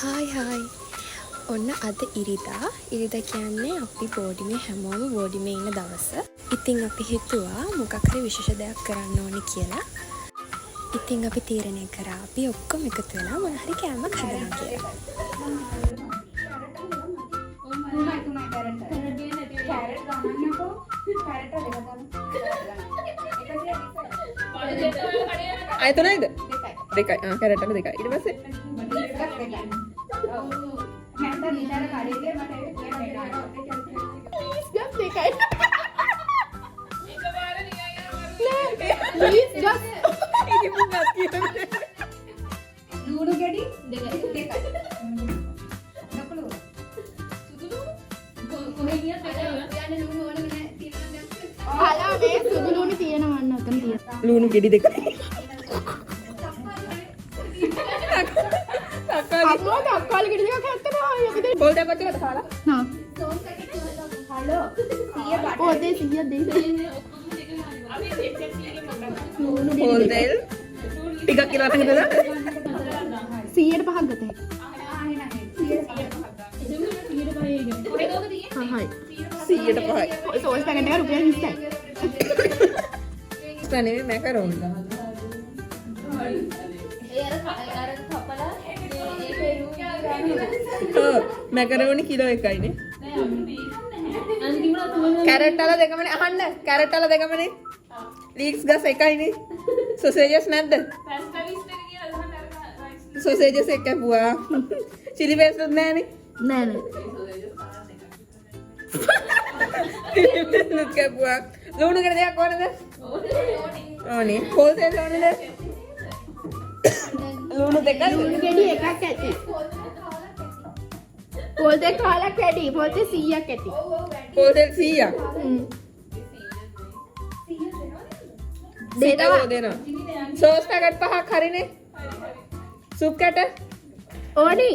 Hi hi. ඔන්න අද ඉරිදා කියන්නේ අපි බෝඩිමේ හැමෝම බෝඩිමේ ඉන්න දවස. ඉතින් අපි හිතුවා මොකක් හරි විශේෂ දෙයක් කරන්න ඕනේ කියලා. ඉතින් අපි තීරණය කරා අපි ඔක්කොම එකතු වෙලා මොන හරි කෑමක් හදනවා කියලා. ආය තුනයිද? දෙකයි. කැරට් අල දෙකයි. ඊට පස්සේ ලුණු ගෙඩි දෙකයි. ලුණු ගෙඩි දෙකයි. පොල් දෙකක් ටිකක් කාලා. පොල් දෙල් ටිකක් කියලා අතක දාලා 100ට 5ක් ගත හැකියි. 100ට 5යි. සෝස් පැකට් එක රුපියල් 20යි. ස්තනේ මැකරෝනි. මැකරෝනි කිලෝ එකයිනේ. කැරට් අල දෙකමනේ අහන්න. කැරට් අල දෙකමනේ. ලීක්ස් ගස් එකයිනේ. සොසේජස් නැද්ද? සොසේජස් එක කැපුවා. චිලි පේස්ට් උත් නැහනේ. නෑ නෑ. නුත් කැපුවා. ලුණු ගෙඩි දෙකක් ඕනද? ඕනේ. පොල් දෙල් ඕනද? ලුණු දෙකයි. ලුණු ගෙඩි එකක් ඇති. පොල් දෙක කාලක් වැඩි. පොල් දෙක 100ක් ඇති. පොල් දෙල් 100ක්. දෙනවා දෙනවා. සෝස් පැකට් 5ක් හරිනේ. සුප් කැට ඕනි.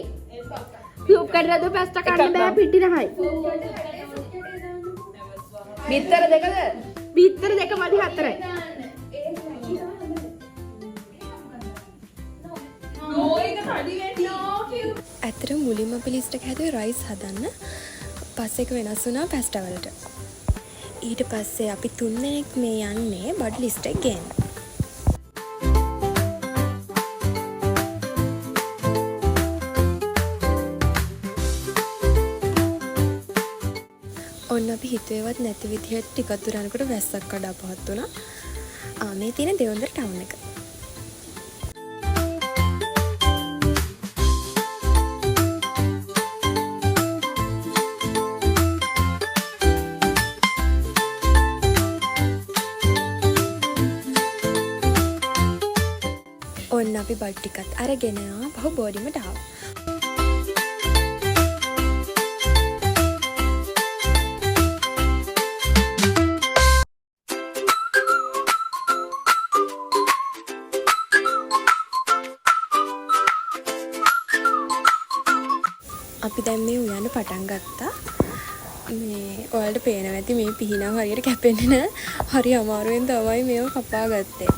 සුප් කැට රද පැස්ටා කන්න බෑ පිටි නහයි. බිත්තර දෙකද? බිත්තර දෙක මදි 4යි. ඇත්තට මුලින්ම අපි ලිස්ට් එක හැදුවේ රයිස් හදන්න. පස්සේ ඒක වෙනස් වුණා පැස්ටා වලට. ඊට පස්සේ අපි 3 දෙනෙක් මේ යන්නේ බඩ් ලිස්ට් එක ගේන්න. ඔන්න අපි හිතුවේවත් නැති විදිහට ටිකක් දුර යනකොට වැස්සක් කඩා පහත් වුණා. මේ තියෙන දෙවොන්දර ටවුන් එක. ඔන්න අපි බඩ් ටිකත් අරගෙන පහු බෝඩිමට ආවා. අපි දැන් මේ උයන්න පටන් ගත්තා. මේ ඔයාලට පේනවා ඇති මේ පිහිනව හරියට කැපෙන්නේ නැහැ. හරි අමාරුවෙන් තමයි මේව කපා ගත්තේ.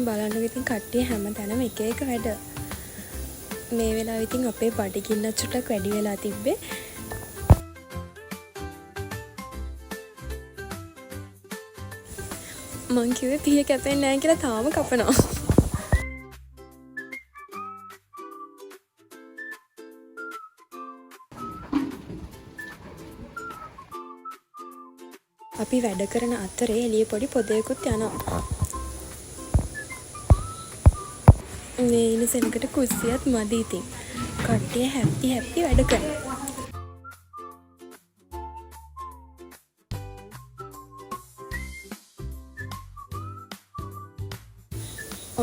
බලන්න ඉතින් කට්ටිය හැම තැනම එක එක වැඩ. මේ වෙලාවෙ ඉතින් අපේ බඩගින්න චුට්ටක් වැඩි වෙලා තිබ්බේ. මං කිව්වේ පිය කැපෙන්නේ නැහැ කියලා තාම කපනවා. අපි වැඩ කරන අතරේ එළිය පොඩි පොදයකුත් යනවා. මේ ඉන්න සෙනඟට කුස්සියත් මදි ඉතින්. කට්ටිය හැපි වැඩ කරනවා.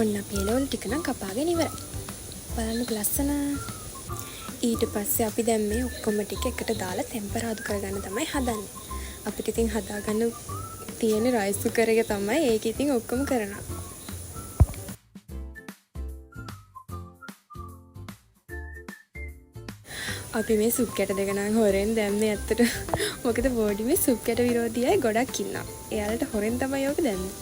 ඔන්න අපි එළවලු ටික නම් කපාගෙන ඉවරයි. බලන්නකො ලස්සන. ඊට පස්සේ අපි දැන් මේ ඔක්කොම ටික එකට දාලා ටෙම්පරාදු කරගන්න තමයි හදන්නේ. අපිට ඉතින් හදාගන්න තියෙන රයිස් කුකර් එක තමයි ඒක ඉතින් ඔක්කොම කරනවා. අපි මේ සුප් කැට දෙක නම් හොරෙන් දැම්මේ ඇත්තට. මොකද බෝඩිමේ සුප් කැට විරෝධී අය ගොඩක් ඉන්නවා. එයාලට හොරෙන් තමයි ඕක දැම්මේ.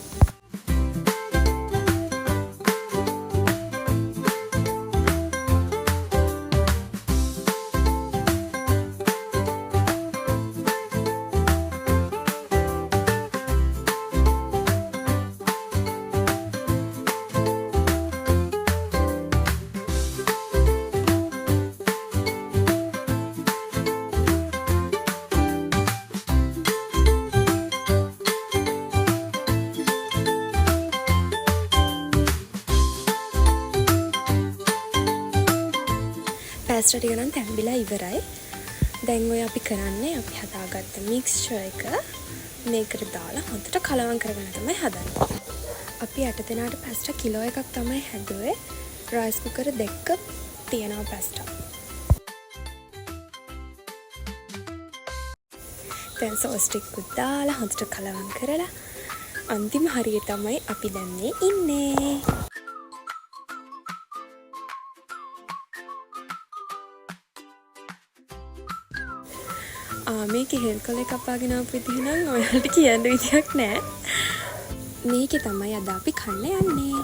පැස්ටා ටික නම් තැම්බිලා ඉවරයි. දැන් ඔය අපි කරන්නේ අපි හදාගත්ත මික්ස්චර් එක මේකට දාලා හොඳට කලවම් කරගෙන තමයි හදන්නේ. අපි 8 දෙනාට පැස්ටා කිලෝ එකක් තමයි හැදුවේ. රයිස් කුකර් දෙකක් තියෙනවා පැස්ටා. දැන් සෝස් ටිකක් දාලා හොඳට කලවම් කරලා අන්තිම හරිය තමයි අපි දැන් මේ ඉන්නේ. මේක හෙල් කොලේ කපාගෙන ආපු විදිහ නම් ඔයාලට කියන්න විදියක් නෑ. මේකේ තමයි අද අපි කන්න යන්නේ.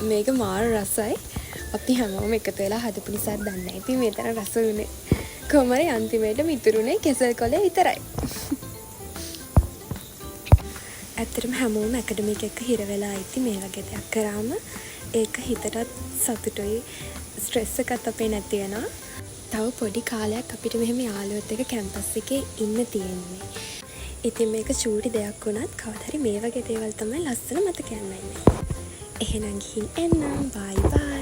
මේක මාර රසයි. අපි හැමෝම එකතු වෙලා හදපු නිසා දන්නේ නැහැ. ඉතින් මේ තරම් රස උනේ. කොහමරි අන්තිමේට මිතුරුනේ කෙසල් කොලේ විතරයි. ඇත්තටම හැමෝම ඇකඩමික් එක හිර වෙලා ඉති මේ වගේ දෙයක් කරාම ඒක හිතටත් සතුටුයි. ස්ට්‍රෙස් එකත් අපේ නැති වෙනවා. තව පොඩි කාලයක් අපිට මෙහෙම යාළුවොත් එක්ක කැම්පස් එකේ ඉන්න තියෙන්නේ. ඉතින් මේක චූටි දෙයක් වුණත් කවදාවත් මේ වගේ දේවල් තමයි ලස්සන මතකයන් වෙන්නේ. එහෙනම් ගිහින් එන්නම්. බයි බයි.